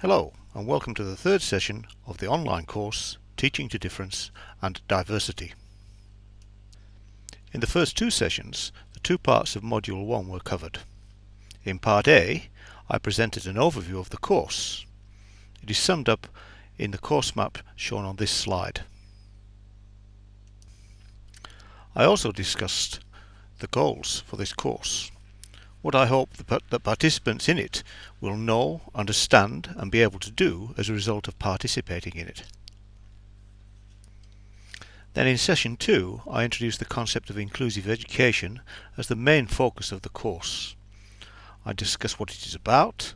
Hello and welcome to the third session of the online course Teaching to Difference and Diversity. In the first two sessions, the two parts of Module 1 were covered. In Part A, I presented an overview of the course. It is summed up in the course map shown on this slide. I also discussed the goals for this course. What I hope that participants in it will know, understand and be able to do as a result of participating in it. Then in Session 2 I introduced the concept of inclusive education as the main focus of the course. I discussed what it is about,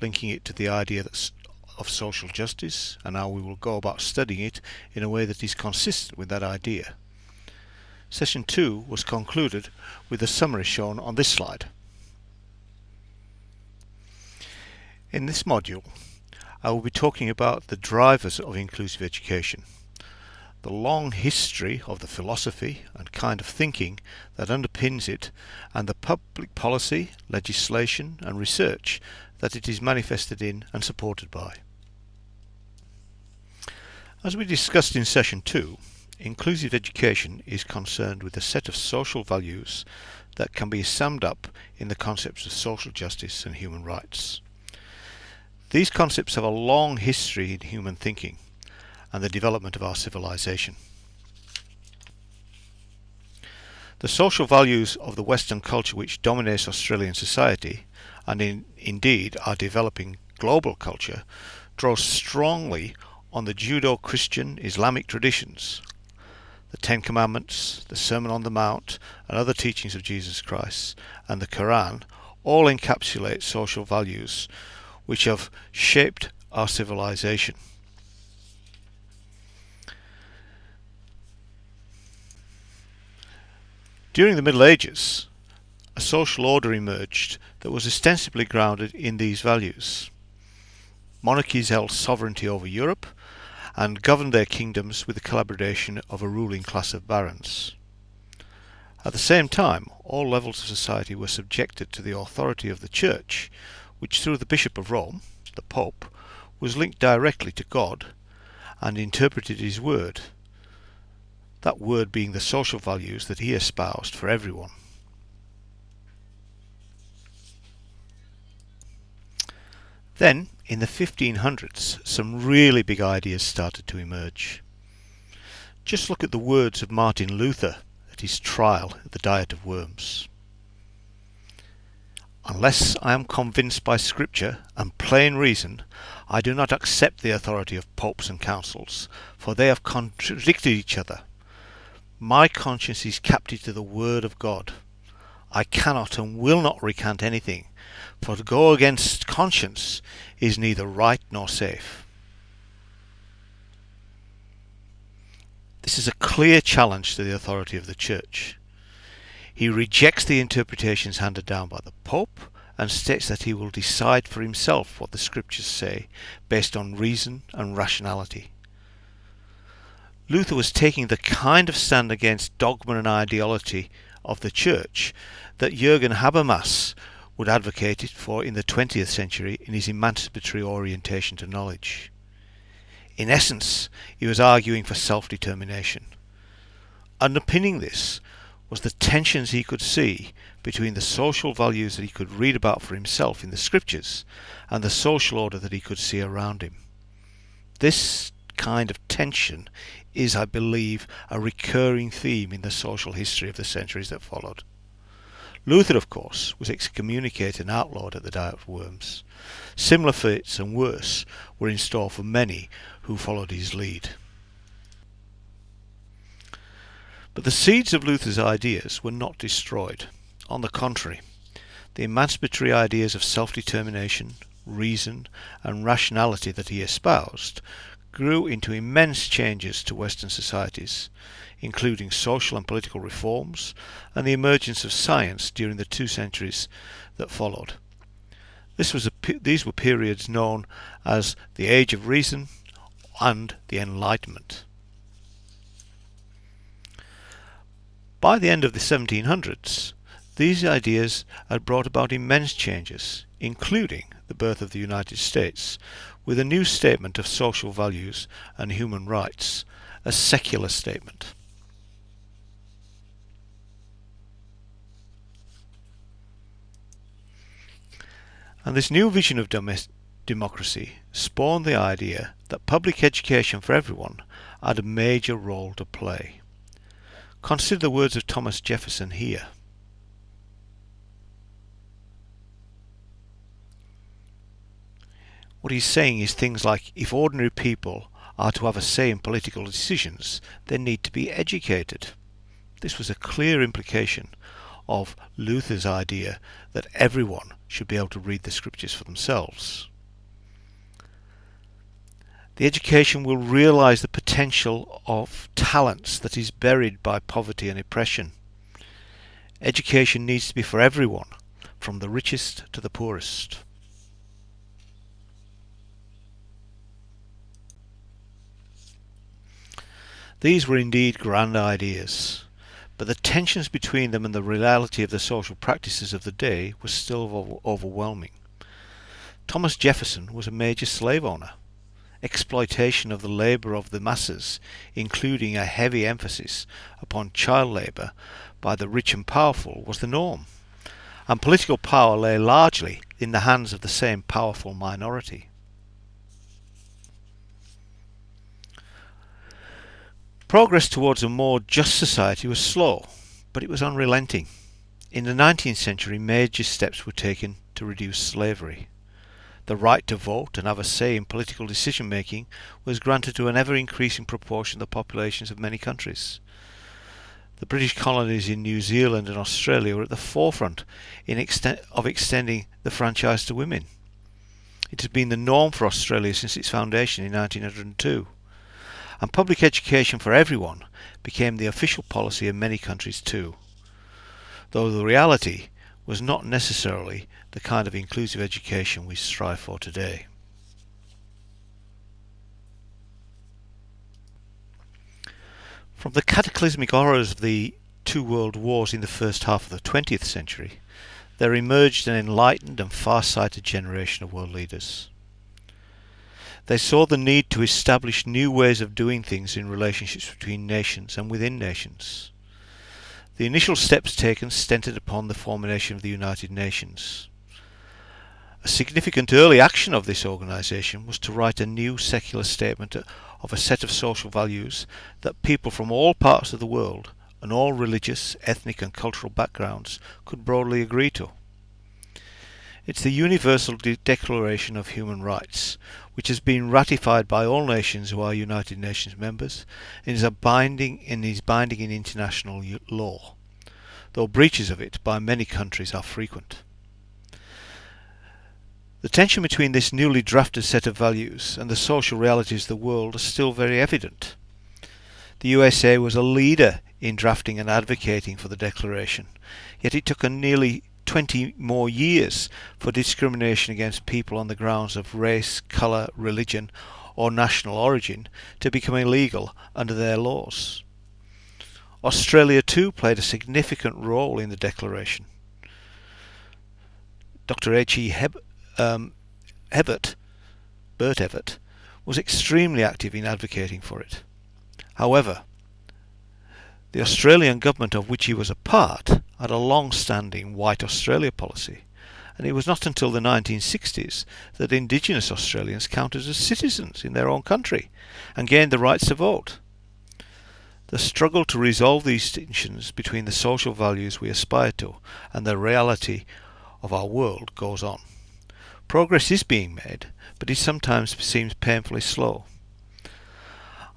linking it to the idea of social justice and how we will go about studying it in a way that is consistent with that idea. Session 2 was concluded with the summary shown on this slide. In this module, I will be talking about the drivers of inclusive education, the long history of the philosophy and kind of thinking that underpins it, and the public policy, legislation and research that it is manifested in and supported by. As we discussed in Session 2, inclusive education is concerned with a set of social values that can be summed up in the concepts of social justice and human rights. These concepts have a long history in human thinking and the development of our civilization. The social values of the Western culture which dominates Australian society, and indeed our developing global culture, draw strongly on the Judeo-Christian Islamic traditions. The Ten Commandments, the Sermon on the Mount and other teachings of Jesus Christ, and the Quran all encapsulate social values which have shaped our civilization. During the Middle Ages, a social order emerged that was ostensibly grounded in these values. Monarchies held sovereignty over Europe and governed their kingdoms with the collaboration of a ruling class of barons. At the same time, all levels of society were subjected to the authority of the Church, which through the Bishop of Rome, the Pope, was linked directly to God and interpreted his word, that word being the social values that he espoused for everyone. Then, in the 1500s, some really big ideas started to emerge. Just look at the words of Martin Luther at his trial at the Diet of Worms. Unless I am convinced by Scripture and plain reason, I do not accept the authority of popes and councils, for they have contradicted each other. My conscience is captive to the word of God. I cannot and will not recant anything, for to go against conscience is neither right nor safe. This is a clear challenge to the authority of the Church. He rejects the interpretations handed down by the Pope and states that he will decide for himself what the Scriptures say based on reason and rationality. Luther was taking the kind of stand against dogma and ideology of the Church that Jürgen Habermas would advocate it for in the 20th century in his emancipatory orientation to knowledge. In essence, he was arguing for self-determination. Underpinning this was the tensions he could see between the social values that he could read about for himself in the Scriptures and the social order that he could see around him. This kind of tension is, I believe, a recurring theme in the social history of the centuries that followed. Luther, of course, was excommunicated and outlawed at the Diet of Worms. Similar fates and worse were in store for many who followed his lead. But the seeds of Luther's ideas were not destroyed. On the contrary, the emancipatory ideas of self-determination, reason and rationality that he espoused grew into immense changes to Western societies, including social and political reforms and the emergence of science during the 2 centuries that followed. These were periods known as the Age of Reason and the Enlightenment. By the end of the 1700s, these ideas had brought about immense changes, including the birth of the United States, with a new statement of social values and human rights, a secular statement. And this new vision of democracy spawned the idea that public education for everyone had a major role to play. Consider the words of Thomas Jefferson here. What he's saying is things like, if ordinary people are to have a say in political decisions, they need to be educated. This was a clear implication of Luther's idea that everyone should be able to read the scriptures for themselves. The education will realise the potential of talents that is buried by poverty and oppression. Education needs to be for everyone, from the richest to the poorest. These were indeed grand ideas, but the tensions between them and the reality of the social practices of the day was still overwhelming. Thomas Jefferson was a major slave owner. Exploitation of the labour of the masses, including a heavy emphasis upon child labour by the rich and powerful, was the norm, and political power lay largely in the hands of the same powerful minority. Progress towards a more just society was slow, but it was unrelenting. In the 19th century, major steps were taken to reduce slavery. The right to vote and have a say in political decision-making was granted to an ever-increasing proportion of the populations of many countries. The British colonies in New Zealand and Australia were at the forefront of extending the franchise to women. It has been the norm for Australia since its foundation in 1902. And public education for everyone became the official policy in many countries too, though the reality was not necessarily the kind of inclusive education we strive for today. From the cataclysmic horrors of the two world wars in the first half of the 20th century, there emerged an enlightened and far-sighted generation of world leaders. They saw the need to establish new ways of doing things in relationships between nations and within nations. The initial steps taken centred upon the formation of the United Nations. A significant early action of this organisation was to write a new secular statement of a set of social values that people from all parts of the world and all religious, ethnic and cultural backgrounds could broadly agree to. It's the Universal Declaration of Human Rights, which has been ratified by all nations who are United Nations members and is binding in international law, though breaches of it by many countries are frequent. The tension between this newly drafted set of values and the social realities of the world are still very evident. The USA was a leader in drafting and advocating for the Declaration, yet it took nearly 20 more years for discrimination against people on the grounds of race, colour, religion or national origin to become illegal under their laws. Australia too played a significant role in the Declaration. Dr. H.E. Bert Evatt, was extremely active in advocating for it. However, the Australian government of which he was a part had a long-standing White Australia policy, and it was not until the 1960s that Indigenous Australians counted as citizens in their own country and gained the rights to vote. The struggle to resolve these tensions between the social values we aspire to and the reality of our world goes on. Progress is being made, but it sometimes seems painfully slow.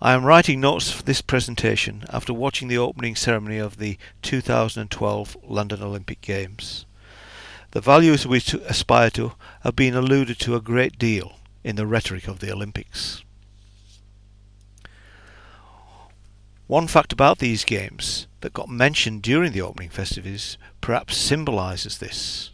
I am writing notes for this presentation after watching the opening ceremony of the 2012 London Olympic Games. The values we aspire to have been alluded to a great deal in the rhetoric of the Olympics. One fact about these games that got mentioned during the opening festivities perhaps symbolises this.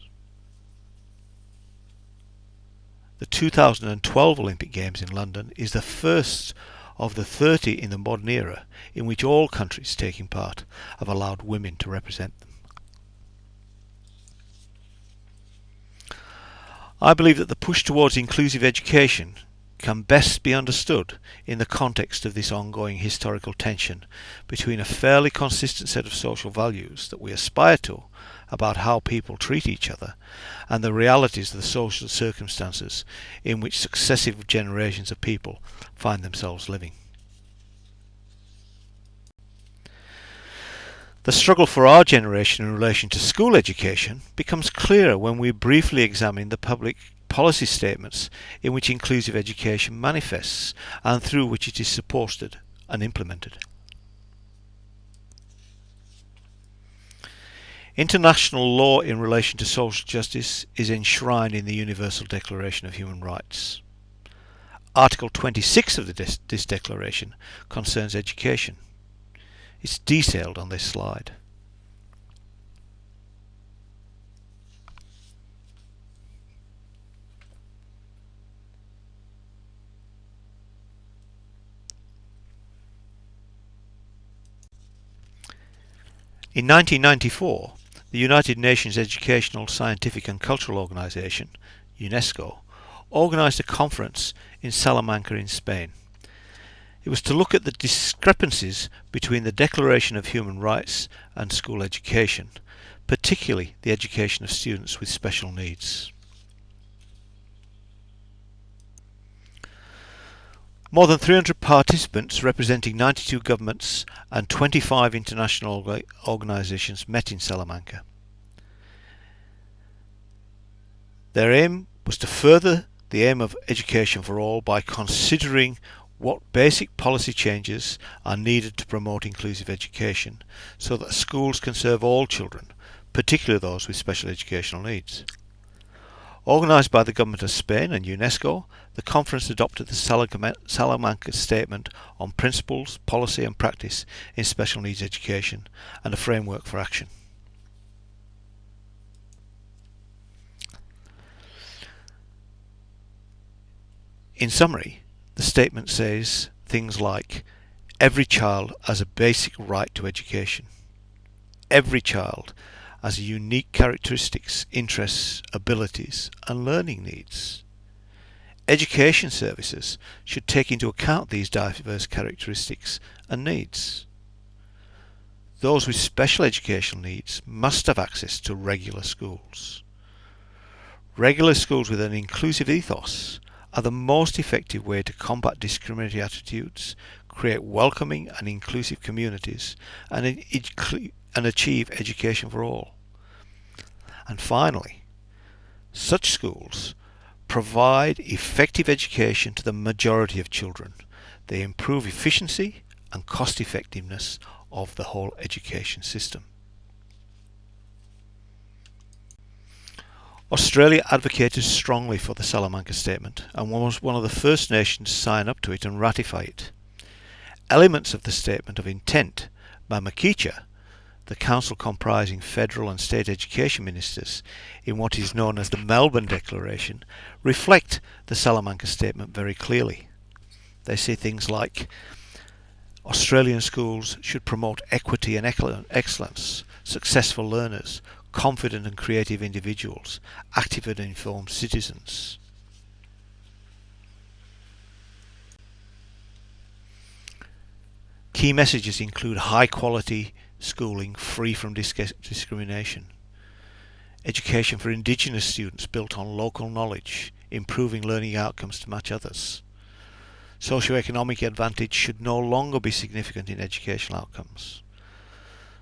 The 2012 Olympic Games in London is the first of the 30 in the modern era in which all countries taking part have allowed women to represent them. I believe that the push towards inclusive education can best be understood in the context of this ongoing historical tension between a fairly consistent set of social values that we aspire to about how people treat each other and the realities of the social circumstances in which successive generations of people find themselves living. The struggle for our generation in relation to school education becomes clearer when we briefly examine the public policy statements in which inclusive education manifests and through which it is supported and implemented. International law in relation to social justice is enshrined in the Universal Declaration of Human Rights. Article 26 of this declaration concerns education. It's detailed on this slide. In 1994, the United Nations Educational, Scientific and Cultural Organization, UNESCO, organised a conference in Salamanca in Spain. It was to look at the discrepancies between the Declaration of Human Rights and school education, particularly the education of students with special needs. More than 300 participants representing 92 governments and 25 international organisations met in Salamanca. Their aim was to further the aim of education for all by considering what basic policy changes are needed to promote inclusive education so that schools can serve all children, particularly those with special educational needs. Organised by the Government of Spain and UNESCO, the conference adopted the Salamanca Statement on Principles, Policy and Practice in Special Needs Education and a framework for action. In summary, the statement says things like, every child has a basic right to education. Every child has unique characteristics, interests, abilities and learning needs. Education services should take into account these diverse characteristics and needs. Those with special educational needs must have access to regular schools. Regular schools with an inclusive ethos are the most effective way to combat discriminatory attitudes, create welcoming and inclusive communities, and achieve education for all. And finally, such schools provide effective education to the majority of children. They improve efficiency and cost effectiveness of the whole education system. Australia advocated strongly for the Salamanca Statement and was one of the first nations to sign up to it and ratify it. Elements of the Statement of Intent by Makicha, the council comprising federal and state education ministers in what is known as the Melbourne Declaration, reflect the Salamanca Statement very clearly. They say things like, Australian schools should promote equity and excellence, successful learners, confident and creative individuals, active and informed citizens. Key messages include high quality schooling free from discrimination, education for Indigenous students built on local knowledge, improving learning outcomes to match others. Socioeconomic advantage should no longer be significant in educational outcomes.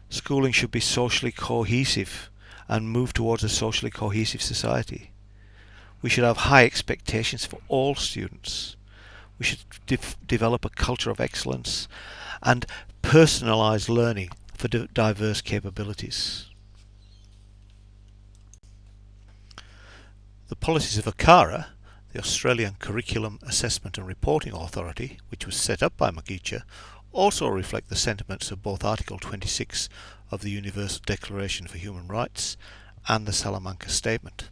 Schooling should be socially cohesive and move towards a socially cohesive society. We should have high expectations for all students. We should develop a culture of excellence and personalised learning for diverse capabilities. The policies of ACARA, the Australian Curriculum Assessment and Reporting Authority, which was set up by Makicha, also reflect the sentiments of both Article 26 of the Universal Declaration for Human Rights and the Salamanca Statement.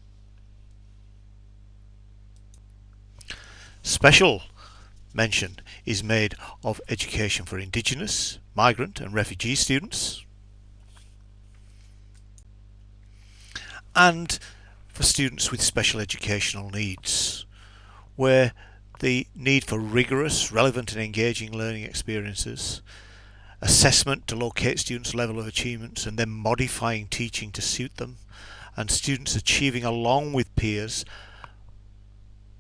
Special mention is made of education for Indigenous, migrant and refugee students, and for students with special educational needs, where the need for rigorous, relevant and engaging learning experiences, assessment to locate students' level of achievements and then modifying teaching to suit them, and students achieving along with peers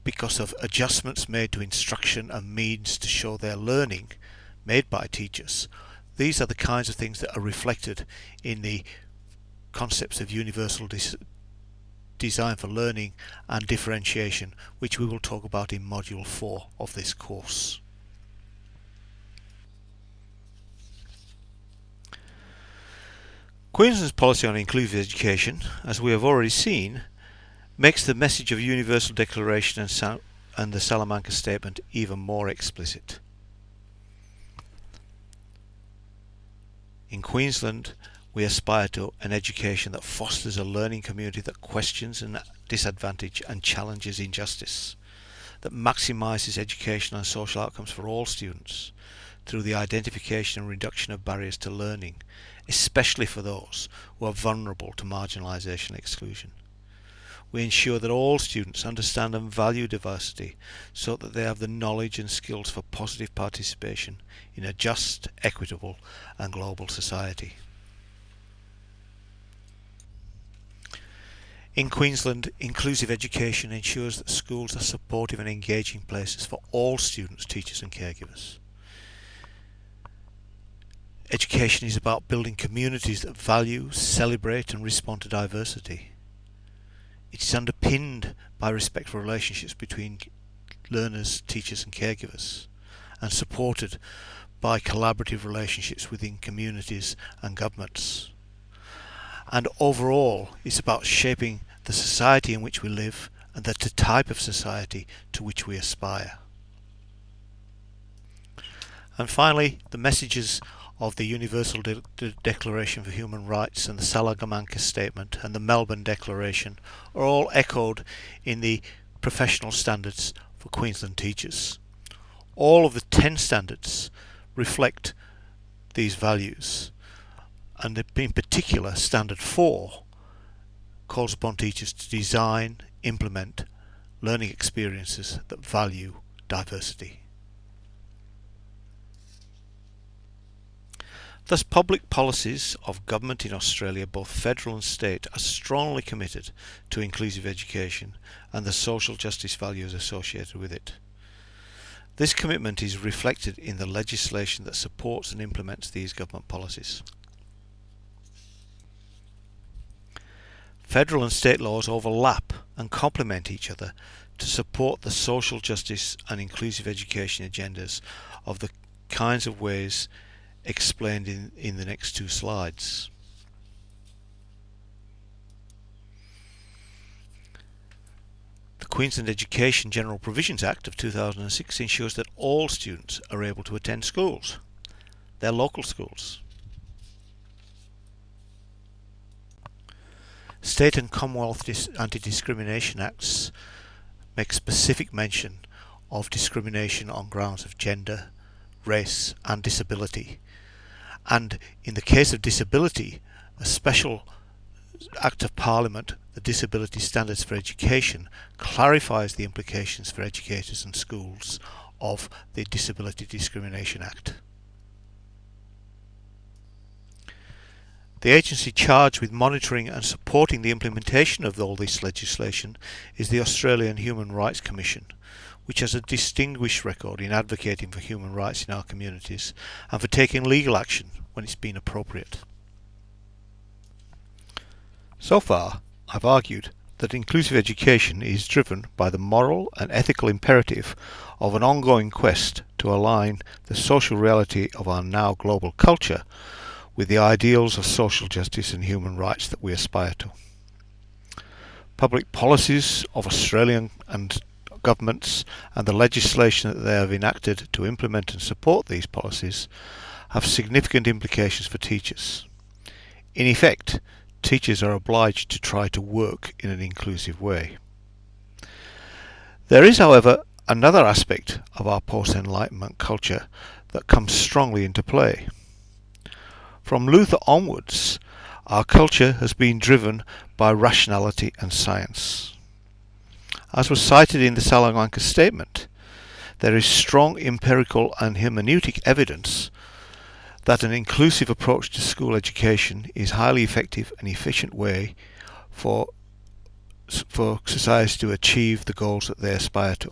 because of adjustments made to instruction and means to show their learning made by teachers. These are the kinds of things that are reflected in the concepts of universal design for learning and differentiation, which we will talk about in Module 4 of this course. Queensland's policy on inclusive education, as we have already seen, makes the message of Universal Declaration and the Salamanca Statement even more explicit. In Queensland, we aspire to an education that fosters a learning community that questions and disadvantage and challenges injustice, that maximises educational and social outcomes for all students through the identification and reduction of barriers to learning, especially for those who are vulnerable to marginalisation and exclusion. We ensure that all students understand and value diversity so that they have the knowledge and skills for positive participation in a just, equitable and global society. In Queensland, inclusive education ensures that schools are supportive and engaging places for all students, teachers and caregivers. Education is about building communities that value, celebrate and respond to diversity. It is underpinned by respectful relationships between learners, teachers and caregivers, and supported by collaborative relationships within communities and governments. And overall, it's about shaping the society in which we live and the type of society to which we aspire. And finally, the messages of the Universal Declaration for Human Rights and the Salamanca Statement and the Melbourne Declaration are all echoed in the professional standards for Queensland teachers. All of the 10 standards reflect these values, and in particular Standard 4 calls upon teachers to design, implement learning experiences that value diversity. Thus, public policies of government in Australia, both federal and state, are strongly committed to inclusive education and the social justice values associated with it. This commitment is reflected in the legislation that supports and implements these government policies. Federal and state laws overlap and complement each other to support the social justice and inclusive education agendas of the kinds of ways explained in the next two slides. The Queensland Education General Provisions Act of 2006 ensures that all students are able to attend schools, their local schools. State and Commonwealth Anti-Discrimination Acts make specific mention of discrimination on grounds of gender, race and disability. And in the case of disability, a special Act of Parliament, the Disability Standards for Education, clarifies the implications for educators and schools of the Disability Discrimination Act. The agency charged with monitoring and supporting the implementation of all this legislation is the Australian Human Rights Commission, which has a distinguished record in advocating for human rights in our communities and for taking legal action when it's been appropriate. So far, I've argued that inclusive education is driven by the moral and ethical imperative of an ongoing quest to align the social reality of our now global culture with the ideals of social justice and human rights that we aspire to. Public policies of Australian and governments and the legislation that they have enacted to implement and support these policies have significant implications for teachers. In effect, teachers are obliged to try to work in an inclusive way. There is, however, another aspect of our post-Enlightenment culture that comes strongly into play. From Luther onwards, Our culture has been driven by rationality and science. As was cited in the Salamanca Statement, there is strong empirical and hermeneutic evidence that an inclusive approach to school education is a highly effective and efficient way for society to achieve the goals that they aspire to.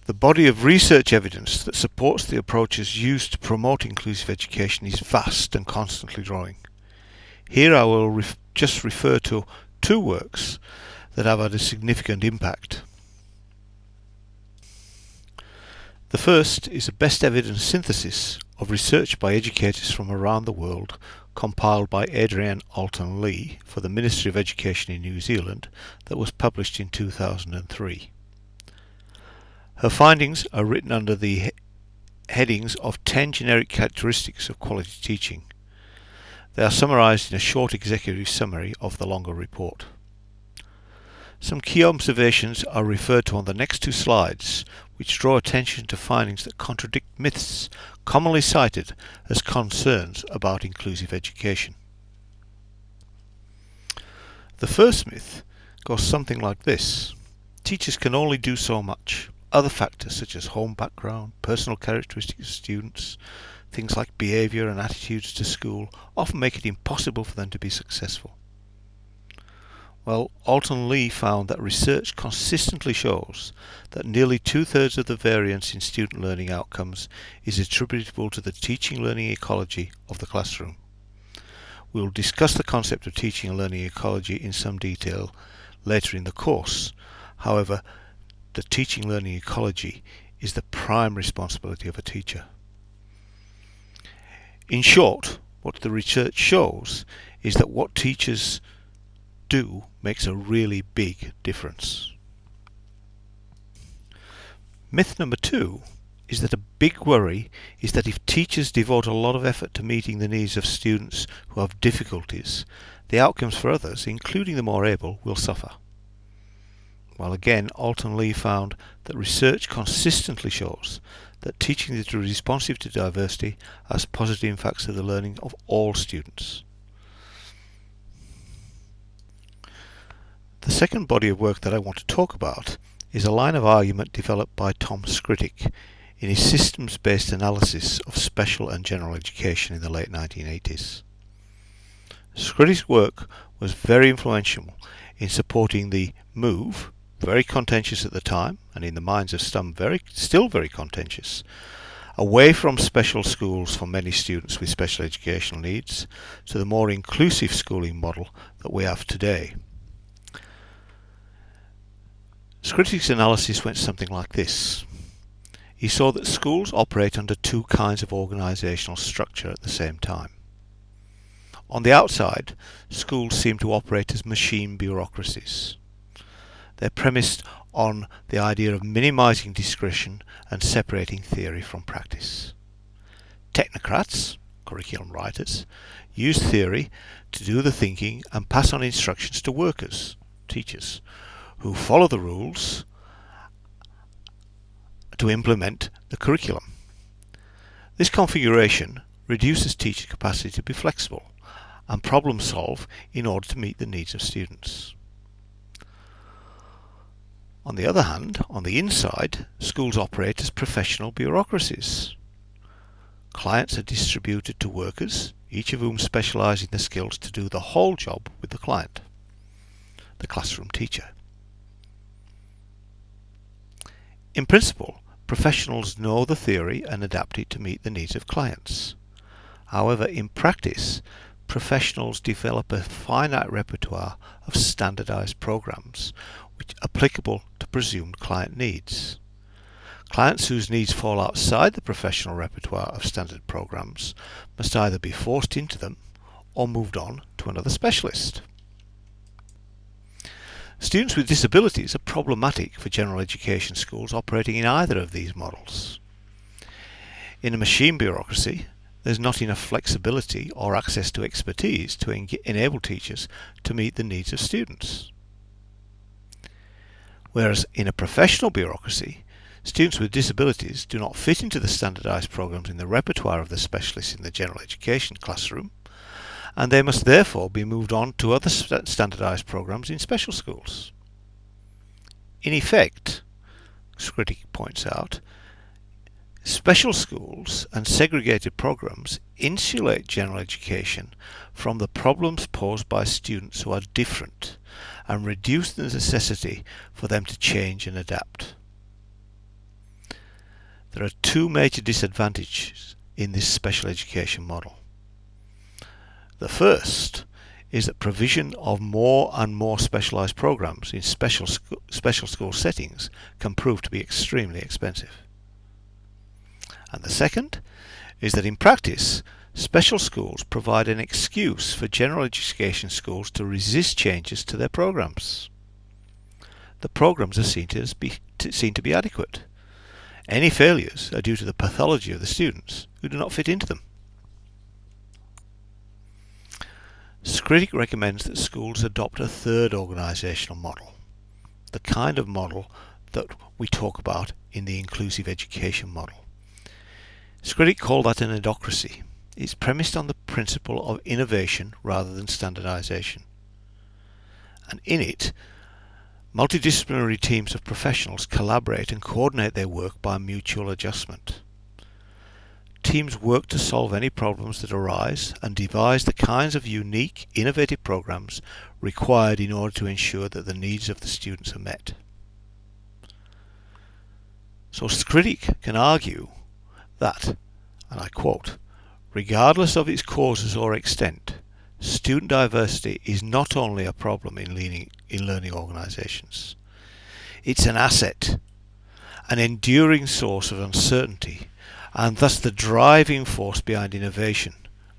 The body of research evidence that supports the approaches used to promote inclusive education is vast and constantly growing. Here I will just refer to two works that have had a significant impact. The first is a best evidence synthesis of research by educators from around the world compiled by Adrienne Alton-Lee for the Ministry of Education in New Zealand that was published in 2003. Her findings are written under the headings of 10 generic characteristics of quality teaching. They are summarised in a short executive summary of the longer report. Some key observations are referred to on the next two slides, which draw attention to findings that contradict myths commonly cited as concerns about inclusive education. The first myth goes something like this: teachers can only do so much. Other factors such as home background, personal characteristics of students, things like behaviour and attitudes to school often make it impossible for them to be successful. Well, Alton-Lee found that research consistently shows that nearly 2/3 of the variance in student learning outcomes is attributable to the teaching learning ecology of the classroom. We will discuss the concept of teaching and learning ecology in some detail later in the course. However, the teaching learning ecology is the prime responsibility of a teacher. In short, what the research shows is that what teachers do makes a really big difference. Myth number 2 is that a big worry is that if teachers devote a lot of effort to meeting the needs of students who have difficulties, the outcomes for others, including the more able, will suffer. While again, Alton-Lee found that research consistently shows that teaching that is responsive to diversity has positive impacts to the learning of all students. The second body of work that I want to talk about is a line of argument developed by Tom Skritic in his systems-based analysis of special and general education in the late 1980s. Skritic's work was very influential in supporting the move, very contentious at the time, and in the minds of some still very contentious, away from special schools for many students with special educational needs to the more inclusive schooling model that we have today. Skritic's analysis went something like this. He saw that schools operate under two kinds of organisational structure at the same time. On the outside, schools seem to operate as machine bureaucracies. They're premised on the idea of minimising discretion and separating theory from practice. Technocrats, curriculum writers, use theory to do the thinking and pass on instructions to workers, teachers, who follow the rules to implement the curriculum. This configuration reduces teacher capacity to be flexible and problem solve in order to meet the needs of students. On the other hand, on the inside, schools operate as professional bureaucracies. Clients are distributed to workers, each of whom specialise in the skills to do the whole job with the client, the classroom teacher. In principle, professionals know the theory and adapt it to meet the needs of clients. However, in practice, professionals develop a finite repertoire of standardised programs which are applicable to presumed client needs. Clients whose needs fall outside the professional repertoire of standard programs must either be forced into them or moved on to another specialist. Students with disabilities are problematic for general education schools operating in either of these models. In a machine bureaucracy, there's not enough flexibility or access to expertise to enable teachers to meet the needs of students. Whereas in a professional bureaucracy, Students with disabilities do not fit into the standardised programs in the repertoire of the specialists in the general education classroom, and they must therefore be moved on to other standardised programs in special schools. In effect, Skritic points out, special schools and segregated programs insulate general education from the problems posed by students who are different and reduce the necessity for them to change and adapt. There are two major disadvantages in this special education model. The first is that provision of more and more specialised programs in special school settings can prove to be extremely expensive. And the second is that in practice, special schools provide an excuse for general education schools to resist changes to their programs. The programs are seen to be adequate. Any failures are due to the pathology of the students who do not fit into them. Skritic recommends that schools adopt a third organisational model, the kind of model that we talk about in the inclusive education model. Skritic called that an adocracy. It's premised on the principle of innovation rather than standardisation. And in it, multidisciplinary teams of professionals collaborate and coordinate their work by mutual adjustment. Teams work to solve any problems that arise and devise the kinds of unique, innovative programs required in order to ensure that the needs of the students are met. So Skritic can argue that, and I quote, regardless of its causes or extent, student diversity is not only a problem in learning organisations. It's an asset, an enduring source of uncertainty, and thus the driving force behind innovation,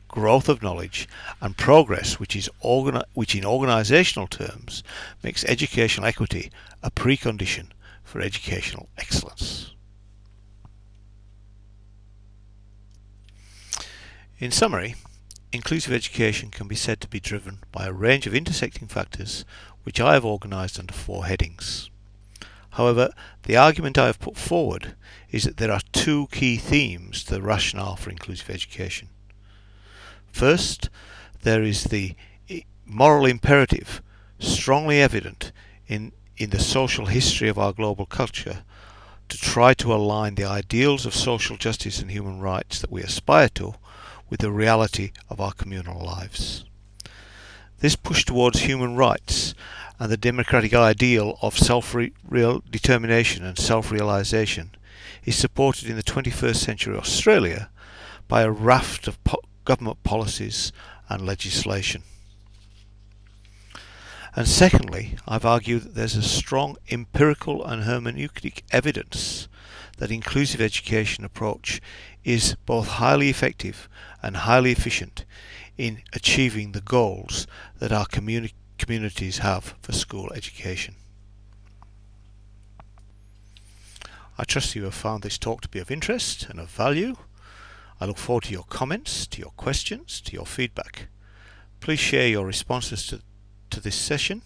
growth of knowledge, and progress, which in organisational terms makes educational equity a precondition for educational excellence. In summary, inclusive education can be said to be driven by a range of intersecting factors which I have organised under 4 headings. However, the argument I have put forward is that there are 2 key themes to the rationale for inclusive education. First, there is the moral imperative, strongly evident in the social history of our global culture, to try to align the ideals of social justice and human rights that we aspire to with the reality of our communal lives. This push towards human rights and the democratic ideal of self-determination and self-realisation is supported in the 21st century Australia by a raft of government policies and legislation. And secondly, I've argued that there's a strong empirical and hermeneutic evidence that inclusive education approach is both highly effective and highly efficient in achieving the goals that our communities have for school education. I trust you have found this talk to be of interest and of value. I look forward to your comments, to your questions, to your feedback. Please share your responses to this session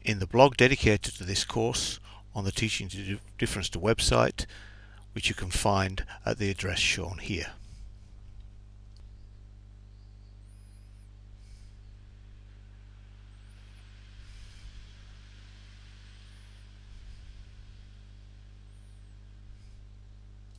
in the blog dedicated to this course on the Teaching Difference to website, which you can find at the address shown here.